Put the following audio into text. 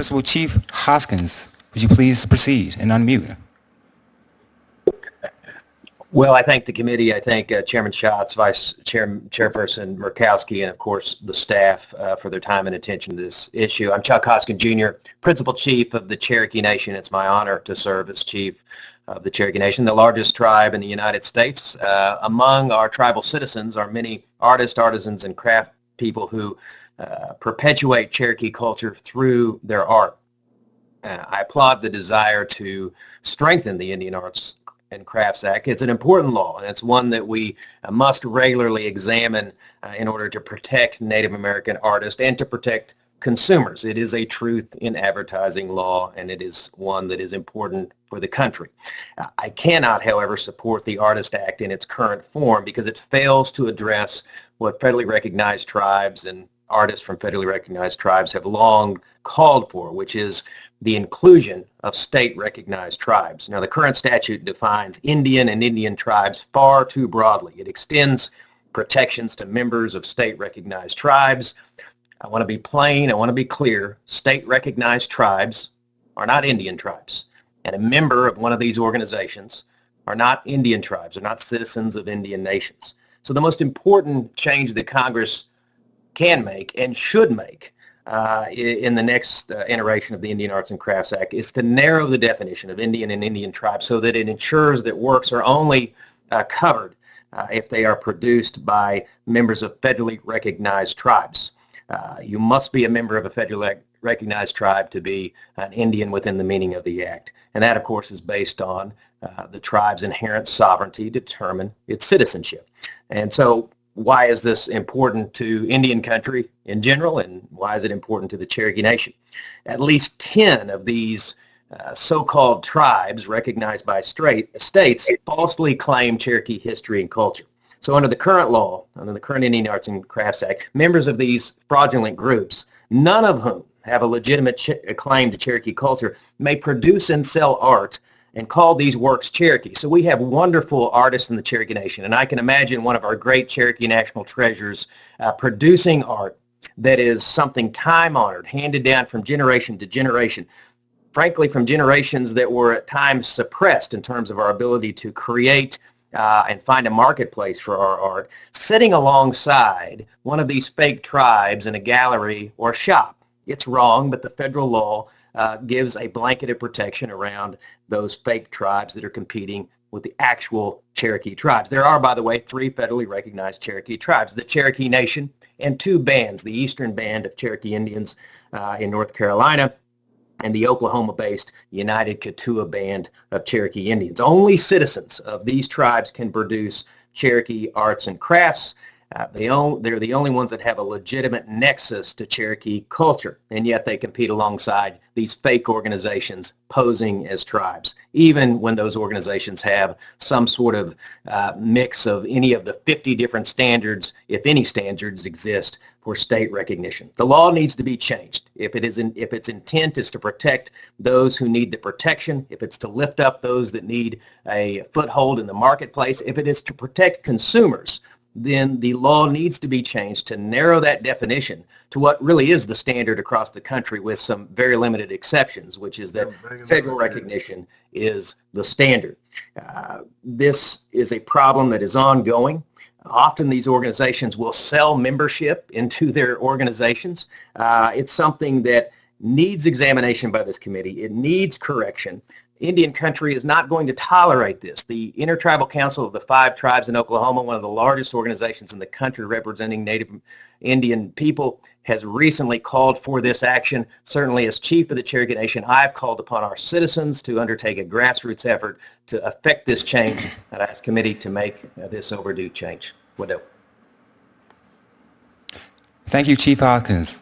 Principal Chief Hoskins, would you please proceed and unmute? Well, I thank the committee. I thank Chairman Schatz, Chairperson Murkowski, and of course the staff for their time and attention to this issue. I'm Chuck Hoskin Jr., Principal Chief of the Cherokee Nation. It's my honor to serve as Chief of the Cherokee Nation, the largest tribe in the United States. Among our tribal citizens are many artists, artisans, and craft people who perpetuate Cherokee culture through their art. I applaud the desire to strengthen the Indian Arts and Crafts Act. It's an important law, and it's one that we must regularly examine in order to protect Native American artists and to protect consumers. It is a truth in advertising law, and it is one that is important for the country. I cannot, however, support the Artist Act in its current form because it fails to address what federally recognized tribes and artists from federally recognized tribes have long called for, which is the inclusion of state-recognized tribes. Now, the current statute defines Indian and Indian tribes far too broadly. It extends protections to members of state-recognized tribes. I want to be plain, I want to be clear. State-recognized tribes are not Indian tribes, and a member of one of these organizations are not Indian tribes, are not citizens of Indian nations. So the most important change that Congress can make and should make in the next iteration of the Indian Arts and Crafts Act is to narrow the definition of Indian and Indian tribes so that it ensures that works are only covered if they are produced by members of federally recognized tribes. You must be a member of a federally recognized tribe to be an Indian within the meaning of the Act. And that, of course, is based on the tribe's inherent sovereignty to determine its citizenship. And so why is this important to Indian country in general, and why is it important to the Cherokee Nation? At least 10 of these so-called tribes recognized by states falsely claim Cherokee history and culture. So under the current law, under the current Indian Arts and Crafts Act, members of these fraudulent groups, none of whom have a legitimate claim to Cherokee culture, may produce and sell art and call these works Cherokee. So we have wonderful artists in the Cherokee Nation, and I can imagine one of our great Cherokee national treasures producing art that is something time-honored, handed down from generation to generation, frankly from generations that were at times suppressed in terms of our ability to create and find a marketplace for our art, sitting alongside one of these fake tribes in a gallery or shop. It's wrong, but the federal law gives a blanketed protection around those fake tribes that are competing with the actual Cherokee tribes. There are, by the way, 3 federally recognized Cherokee tribes, the Cherokee Nation and 2 bands, the Eastern Band of Cherokee Indians in North Carolina and the Oklahoma-based United Keetoowah Band of Cherokee Indians. Only citizens of these tribes can produce Cherokee arts and crafts. They're the only ones that have a legitimate nexus to Cherokee culture, and yet they compete alongside these fake organizations posing as tribes, even when those organizations have some sort of mix of any of the 50 different standards, if any standards exist, for state recognition. The law needs to be changed. If its intent is to protect those who need the protection, if it's to lift up those that need a foothold in the marketplace, if it is to protect consumers, then the law needs to be changed to narrow that definition to what really is the standard across the country, with some very limited exceptions, which is that federal recognition is the standard. This is a problem that is ongoing. Often these organizations will sell membership into their organizations. It's something that needs examination by this committee. It needs correction. Indian country is not going to tolerate this. The Intertribal Council of the 5 Tribes in Oklahoma, one of the largest organizations in the country representing Native Indian people, has recently called for this action. Certainly as Chief of the Cherokee Nation, I've called upon our citizens to undertake a grassroots effort to effect this change, and I ask the committee to make this overdue change. Would do. Thank you, Chief Hawkins.